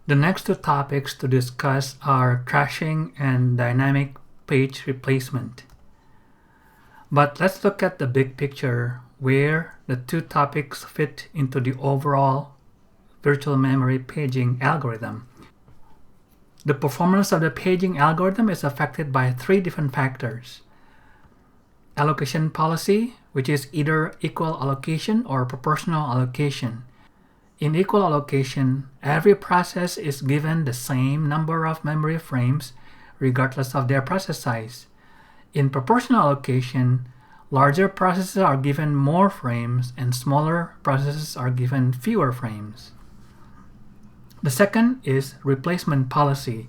The next two topics to discuss are thrashing and dynamic page replacement. But let's look at the big picture where the two topics fit into the overall virtual memory paging algorithm. The performance of the paging algorithm is affected by three different factors. Allocation policy, which is either equal allocation or proportional allocation. In equal allocation, every process is given the same number of memory frames regardless of their process size. In proportional allocation, larger processes are given more frames and smaller processes are given fewer frames. The second is replacement policy,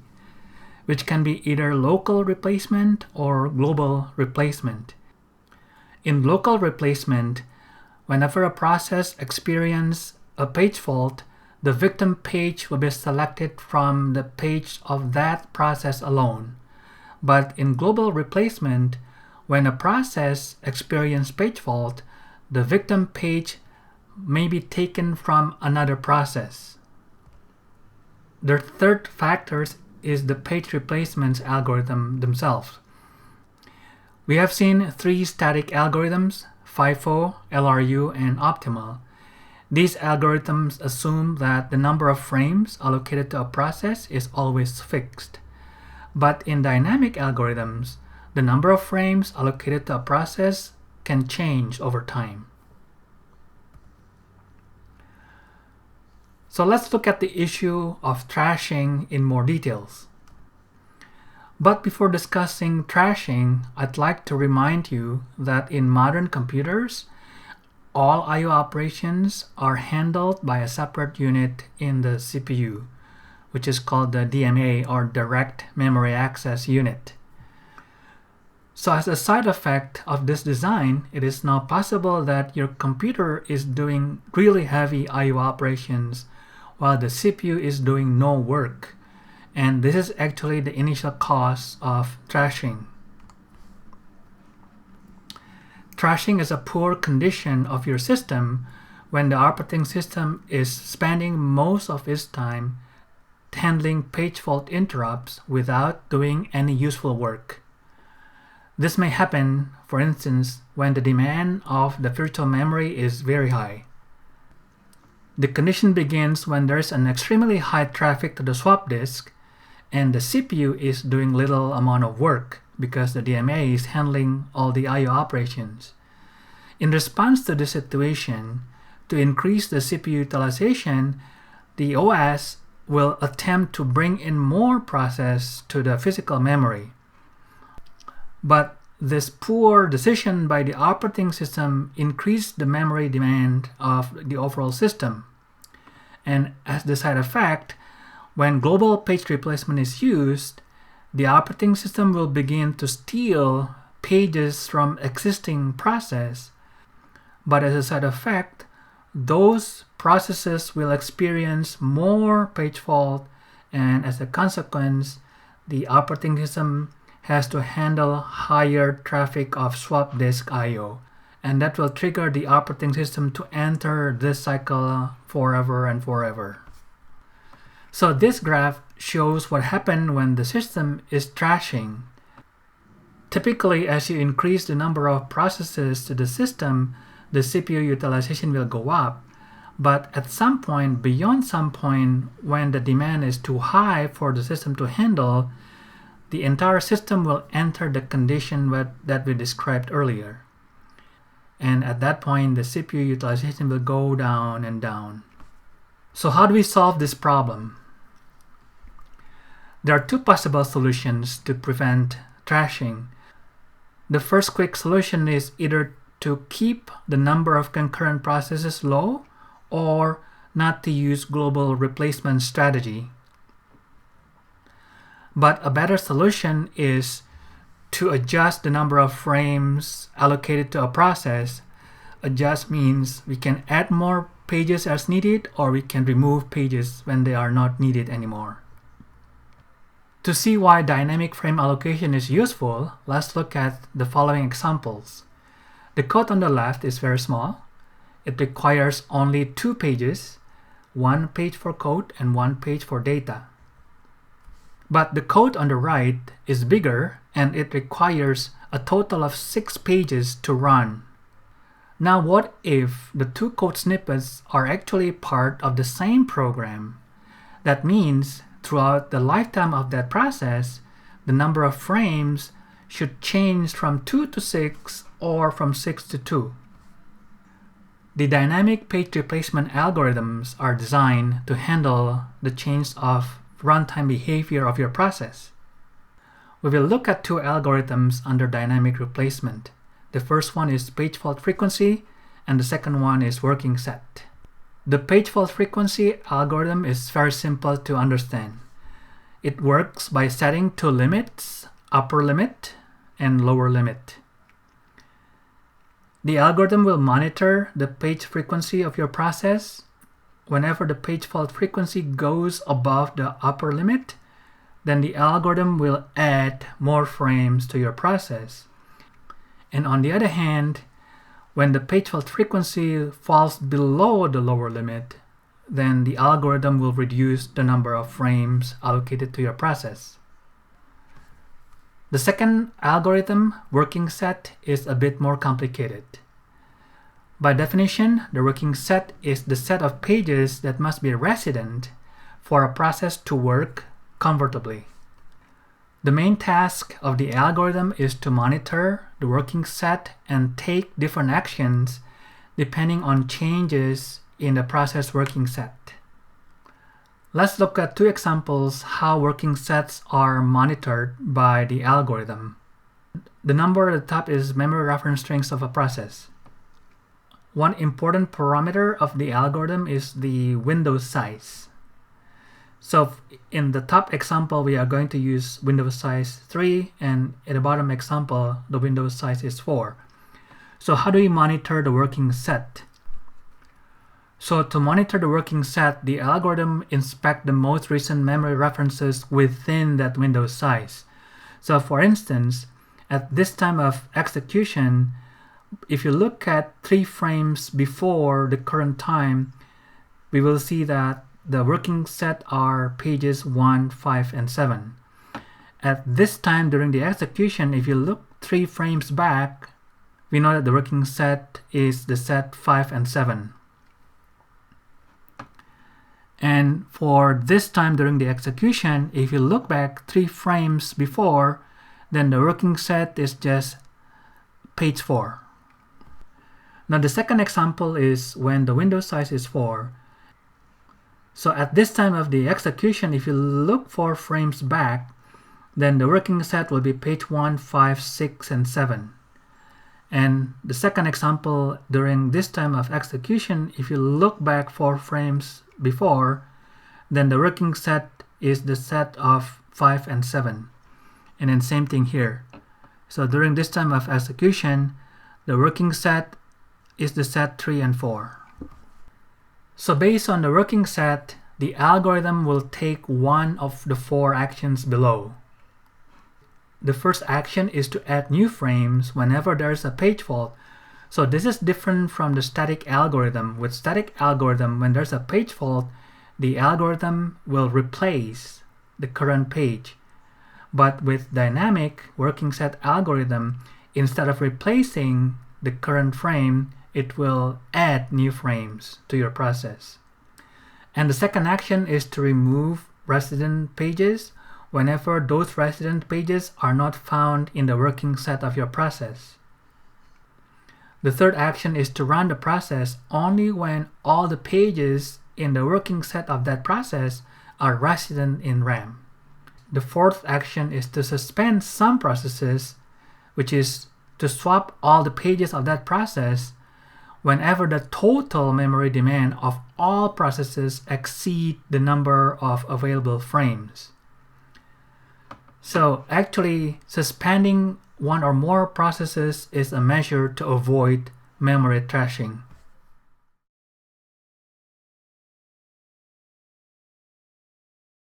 which can be either local replacement or global replacement. In local replacement, whenever a process experiences a page fault, the victim page will be selected from the page of that process alone. But in global replacement, when a process experiences page fault, the victim page may be taken from another process. The third factor is the page replacement algorithm themselves. We have seen three static algorithms: FIFO, LRU, and optimal. These algorithms assume that the number of frames allocated to a process is always fixed. But in dynamic algorithms, the number of frames allocated to a process can change over time. So let's look at the issue of thrashing in more details. But before discussing thrashing, I'd like to remind you that in modern computers, all I/O operations are handled by a separate unit in the CPU, which is called the DMA, or Direct Memory Access Unit. So as a side effect of this design, it is now possible that your computer is doing really heavy I/O operations while the CPU is doing no work. And this is actually the initial cause of thrashing. Thrashing is a poor condition of your system when the operating system is spending most of its time handling page fault interrupts without doing any useful work. This may happen, for instance, when the demand of the virtual memory is very high. The condition begins when there is an extremely high traffic to the swap disk and the CPU is doing little amount of work because the DMA is handling all the I/O operations. In response to this situation, to increase the CPU utilization, the OS will attempt to bring in more process to the physical memory. But this poor decision by the operating system increased the memory demand of the overall system. And as the side effect, when global page replacement is used, the operating system will begin to steal pages from existing process. But as a side effect, those processes will experience more page fault, and as a consequence, the operating system has to handle higher traffic of swap disk I/O, and that will trigger the operating system to enter this cycle forever and forever. So this graph shows what happens when the system is thrashing. Typically, as you increase the number of processes to the system, the CPU utilization will go up. But at some point, beyond some point, when the demand is too high for the system to handle, the entire system will enter the condition that we described earlier. And at that point, the CPU utilization will go down and down. So how do we solve this problem? There are two possible solutions to prevent thrashing. The first quick solution is either to keep the number of concurrent processes low or not to use global replacement strategy. But a better solution is to adjust the number of frames allocated to a process. Adjust means we can add more pages as needed, or we can remove pages when they are not needed anymore. To see why dynamic frame allocation is useful, let's look at the following examples. The code on the left is very small. It requires only 2 pages, one page for code and one page for data. But the code on the right is bigger and it requires a total of 6 pages to run. Now what if the two code snippets are actually part of the same program? That means throughout the lifetime of that process, the number of frames should change from 2 to 6 or from 6 to 2. The dynamic page replacement algorithms are designed to handle the change of runtime behavior of your process. We will look at two algorithms under dynamic replacement. The first one is page fault frequency, and the second one is working set. The page fault frequency algorithm is very simple to understand. It works by setting two limits, upper limit and lower limit. The algorithm will monitor the page frequency of your process. Whenever the page fault frequency goes above the upper limit, then the algorithm will add more frames to your process. And on the other hand, when the page fault frequency falls below the lower limit, then the algorithm will reduce the number of frames allocated to your process. The second algorithm, working set, is a bit more complicated. By definition, the working set is the set of pages that must be resident for a process to work comfortably. The main task of the algorithm is to monitor the working set and take different actions depending on changes in the process working set. Let's look at two examples how working sets are monitored by the algorithm. The number at the top is memory reference strings of a process. One important parameter of the algorithm is the window size. So in the top example, we are going to use window size 3, and in the bottom example, the window size is 4. So how do we monitor the working set? So to monitor the working set, the algorithm inspects the most recent memory references within that window size. So for instance, at this time of execution, if you look at 3 frames before the current time, we will see that the working set are pages 1, 5, and 7. At this time during the execution, if you look 3 frames back, we know that the working set is the set 5 and 7. And for this time during the execution, if you look back 3 frames before, then the working set is just page 4. Now the second example is when the window size is 4. So at this time of the execution, if you look 4 frames back, then the working set will be page 1, 5, 6, and 7. And the second example, during this time of execution, if you look back 4 frames before, then the working set is the set of 5 and 7. And then same thing here. So during this time of execution, the working set is the set 3 and 4. So based on the working set, the algorithm will take one of the 4 actions below. The first action is to add new frames whenever there is a page fault. So this is different from the static algorithm. With static algorithm, when there's a page fault, the algorithm will replace the current page. But with dynamic working set algorithm, instead of replacing the current frame, it will add new frames to your process. And the second action is to remove resident pages whenever those resident pages are not found in the working set of your process. The third action is to run the process only when all the pages in the working set of that process are resident in RAM. The fourth action is to suspend some processes, which is to swap all the pages of that process whenever the total memory demand of all processes exceed the number of available frames. So actually, suspending one or more processes is a measure to avoid memory thrashing.